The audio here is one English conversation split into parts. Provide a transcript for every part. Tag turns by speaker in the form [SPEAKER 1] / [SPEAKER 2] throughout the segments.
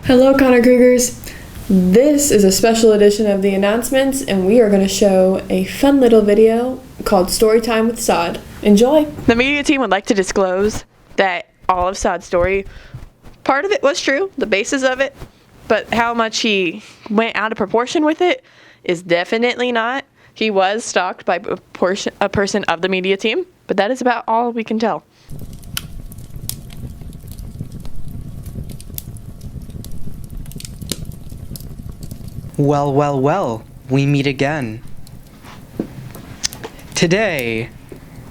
[SPEAKER 1] Hello, Connor Krugers. This is a special edition of the announcements, and we are going to show a fun little video called Storytime with Saad. Enjoy!
[SPEAKER 2] The media team would like to disclose that all of Saad's story, part of it was true, the basis of it, but how much he went out of proportion with it is definitely not. He was stalked by a person of the media team, but that is about all we can tell.
[SPEAKER 3] Well, we meet again. Today,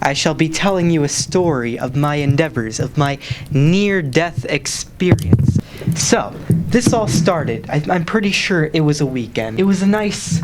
[SPEAKER 3] I shall be telling you a story of my endeavors, of my near-death experience. So, this all started, I'm pretty sure it was a weekend. It was a nice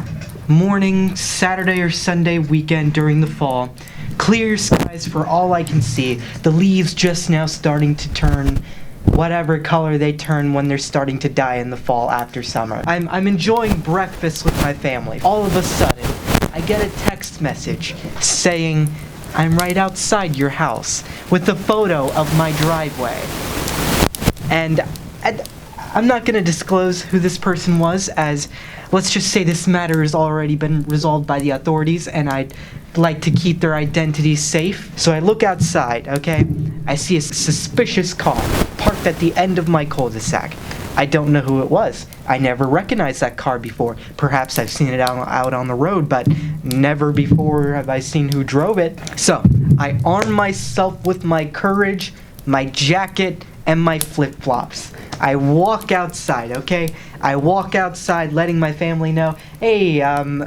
[SPEAKER 3] morning, Saturday or Sunday weekend during the fall. Clear skies for all I can see. The leaves just now starting to turn whatever color they turn when they're starting to die in the fall after summer. I'm enjoying breakfast with my family. All of a sudden, I get a text message saying, "I'm right outside your house," with a photo of my driveway. And I'm not going to disclose who this person was, as let's just say this matter has already been resolved by the authorities, and I'd like to keep their identity safe. So I look outside, okay? I see a suspicious car parked at the end of my cul-de-sac. I don't know who it was. I never recognized that car before. Perhaps I've seen it out on the road, but never before have I seen who drove it. So I arm myself with my courage, my jacket, and my flip-flops. I walk outside, okay? I walk outside letting my family know, hey,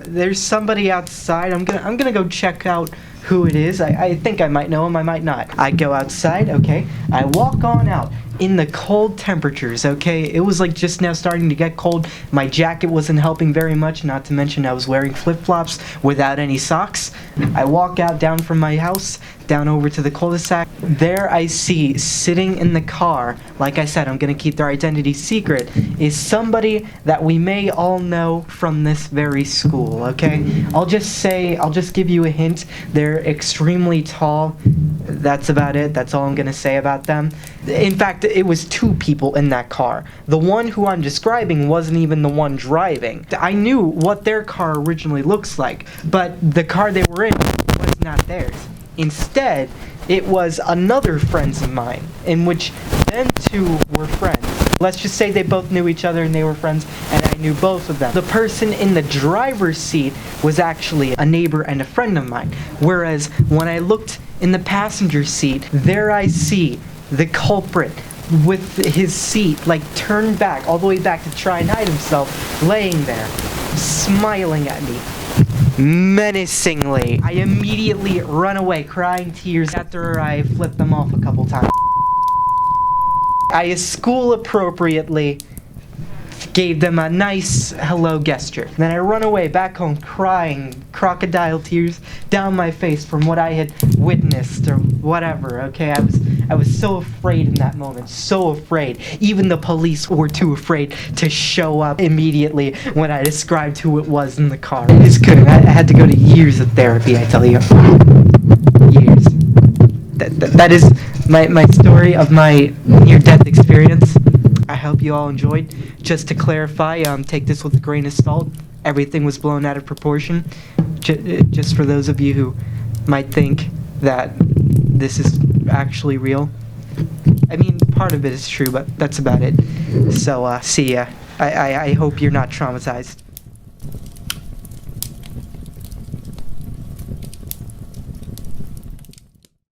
[SPEAKER 3] there's somebody outside. I'm gonna go check out who it is. I think I might know him, I might not. I go outside, okay? I walk on out in the cold temperatures, okay? It was like just now starting to get cold. My jacket wasn't helping very much, not to mention I was wearing flip-flops without any socks. I walk out down from my house, down over to the cul-de-sac. There I see, sitting in the car, like I said, I'm gonna keep their identity secret, is somebody that we may all know from this very school, okay? I'll just give you a hint. They're extremely tall. That's about it. That's all I'm gonna say about them. In fact, it was two people in that car. The one who I'm describing wasn't even the one driving. I knew what their car originally looks like, but the car they were in was not theirs. Instead, it was another friends of mine, in which them two were friends. Let's just say they both knew each other and they were friends, and I knew both of them. The person in the driver's seat was actually a neighbor and a friend of mine, whereas when I looked in the passenger seat, there I see the culprit with his seat like turned back, all the way back to try and hide himself, laying there, smiling at me menacingly. I immediately run away, crying tears after I flipped them off a couple times. I school appropriately gave them a nice hello gesture. Then I run away back home crying, crocodile tears down my face from what I had witnessed or whatever, okay? I was so afraid in that moment, so afraid. Even the police were too afraid to show up immediately when I described who it was in the car. I just couldn't. I had to go to years of therapy, I tell you. Years. That is my story of my near-death experience. I hope you all enjoyed. Just to clarify, take this with a grain of salt. Everything was blown out of proportion. Just for those of you who might think that this is actually real. I mean, part of it is true, but that's about it. So, see ya. I hope you're not traumatized.